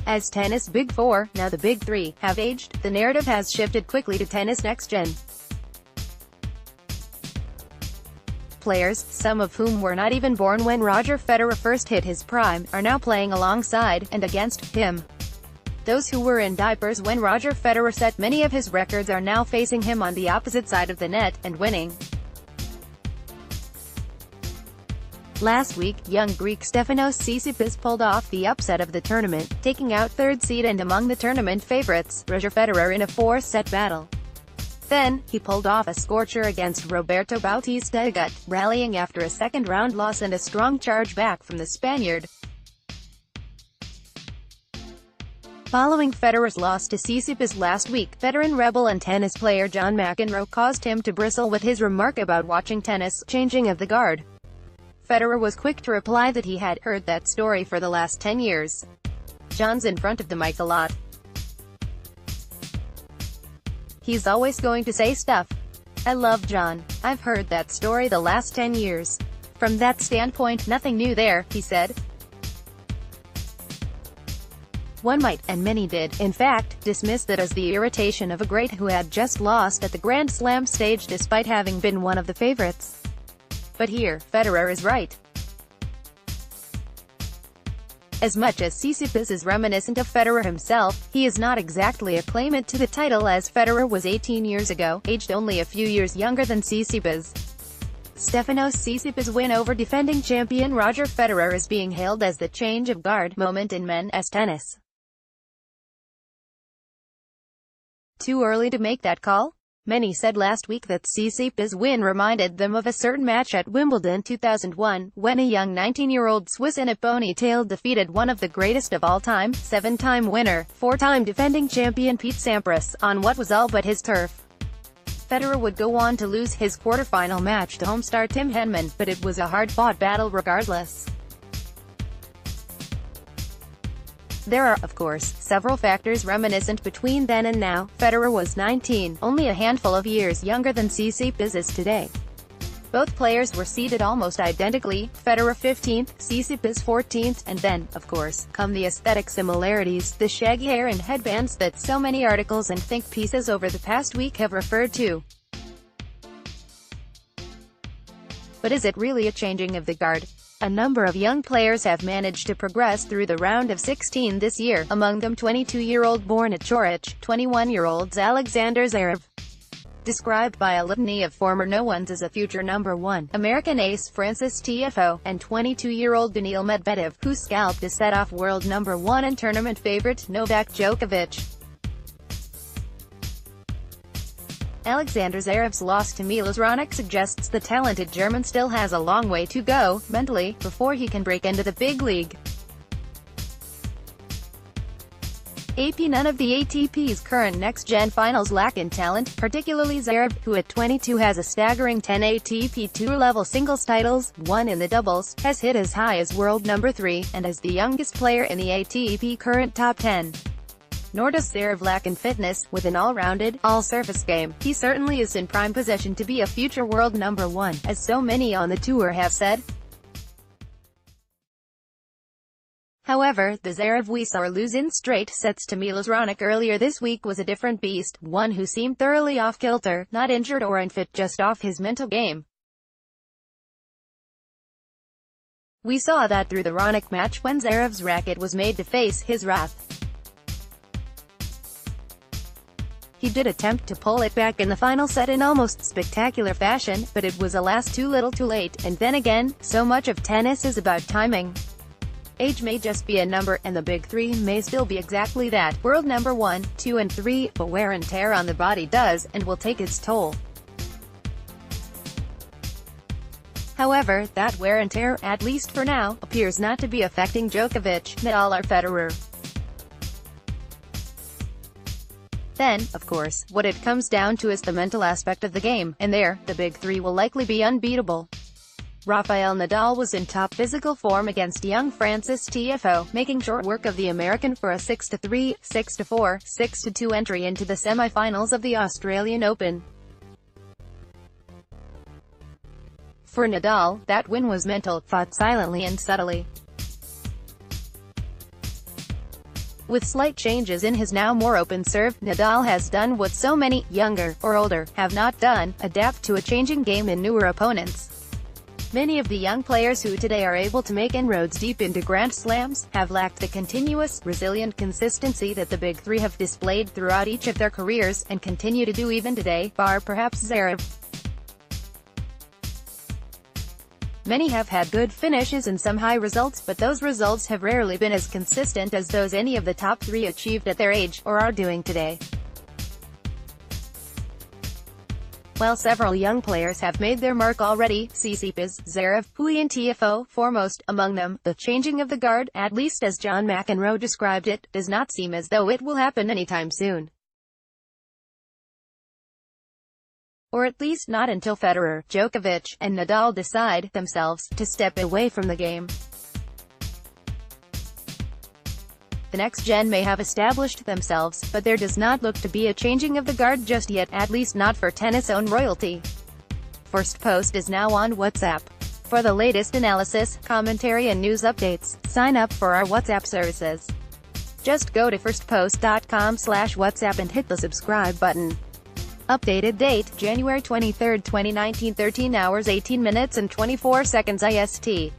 As tennis Big Four, now the Big Three, have aged, the narrative has shifted quickly to tennis NextGen. Players, some of whom were not even born when Roger Federer first hit his prime, are now playing alongside, and against, him. Those who were in diapers when Roger Federer set many of his records are now facing him on the opposite side of the net, and winning. Last week, young Greek Stefanos Tsitsipas pulled off the upset of the tournament, taking out third seed and among the tournament favorites, Roger Federer in a four-set battle. Then, he pulled off a scorcher against Roberto Bautista Agut, rallying after a second-round loss and a strong charge back from the Spaniard. Following Federer's loss to Tsitsipas last week, veteran rebel and tennis player John McEnroe caused him to bristle with his remark about watching tennis, changing of the guard. Federer was quick to reply that he had heard that story for the last 10 years. John's in front of the mic a lot. He's always going to say stuff. I love John. I've heard that story the last 10 years. From that standpoint, nothing new there, he said. One might, and many did, in fact, dismiss that as the irritation of a great who had just lost at the Grand Slam stage despite having been one of the favorites. But here, Federer is right. As much as Tsitsipas is reminiscent of Federer himself, he is not exactly a claimant to the title as Federer was 18 years ago, aged only a few years younger than Tsitsipas. Stefanos Tsitsipas' win over defending champion Roger Federer is being hailed as the change of guard moment in men's tennis. Too early to make that call? Many said last week that Tsitsipas' win reminded them of a certain match at Wimbledon 2001, when a young 19-year-old Swiss in a ponytail defeated one of the greatest of all time, seven-time winner, four-time defending champion Pete Sampras, on what was all but his turf. Federer would go on to lose his quarterfinal match to homestar Tim Henman, but it was a hard-fought battle regardless. There are, of course, several factors reminiscent between then and now. Federer was 19, only a handful of years younger than Tsitsipas is today. Both players were seeded almost identically, Federer 15th, Tsitsipas 14th, and then, of course, come the aesthetic similarities, the shaggy hair and headbands that so many articles and think pieces over the past week have referred to. But is it really a changing of the guard? A number of young players have managed to progress through the round of 16 this year, among them 22-year-old Borna Coric, 21-year-olds Alexander Zverev, described by a litany of former no-ones as a future number one, American ace Frances Tiafoe, and 22-year-old Daniil Medvedev, who scalped a set-off world number one and tournament favorite Novak Djokovic. Alexander Zverev's loss to Milos Raonic suggests the talented German still has a long way to go, mentally, before he can break into the big league. None of the ATP's current next-gen finals lack in talent, particularly Zverev, who at 22 has a staggering 10 ATP Tour-level singles titles, one in the doubles, has hit as high as world number 3, and is the youngest player in the ATP current top 10. Nor does Zverev lack in fitness. With an all-rounded, all-surface game, he certainly is in prime position to be a future world number one, as so many on the tour have said. However, the Zverev we saw lose in straight sets to Milos Raonic earlier this week was a different beast, one who seemed thoroughly off-kilter, not injured or unfit, just off his mental game. We saw that through the Raonic match when Zverev's racket was made to face his wrath. He did attempt to pull it back in the final set in almost spectacular fashion, but it was alas too little too late, and then again, so much of tennis is about timing. Age may just be a number, and the big three may still be exactly that, world number 1, 2 and 3, but wear and tear on the body does, and will take its toll. However, that wear and tear, at least for now, appears not to be affecting Djokovic, Nadal or Federer. Then, of course, what it comes down to is the mental aspect of the game, and there, the big three will likely be unbeatable. Rafael Nadal was in top physical form against young Frances Tiafoe, making short work of the American for a 6-3, 6-4, 6-2 entry into the semi-finals of the Australian Open. For Nadal, that win was mental, fought silently and subtly. With slight changes in his now more open serve, Nadal has done what so many, younger, or older, have not done: adapt to a changing game and newer opponents. Many of the young players who today are able to make inroads deep into Grand Slams, have lacked the continuous, resilient consistency that the Big Three have displayed throughout each of their careers, and continue to do even today, bar perhaps Zverev. Many have had good finishes and some high results, but those results have rarely been as consistent as those any of the top three achieved at their age, or are doing today. While several young players have made their mark already, Tsitsipas, Zverev, Pouille and Tiafoe foremost among them, the changing of the guard, at least as John McEnroe described it, does not seem as though it will happen anytime soon. Or at least not until Federer, Djokovic, and Nadal decide, themselves, to step away from the game. The next gen may have established themselves, but there does not look to be a changing of the guard just yet, at least not for tennis own royalty. First Post is now on WhatsApp. For the latest analysis, commentary and news updates, sign up for our WhatsApp services. Just go to firstpost.com/WhatsApp and hit the subscribe button. Updated date, January 23, 2019, 13 hours 18 minutes and 24 seconds IST.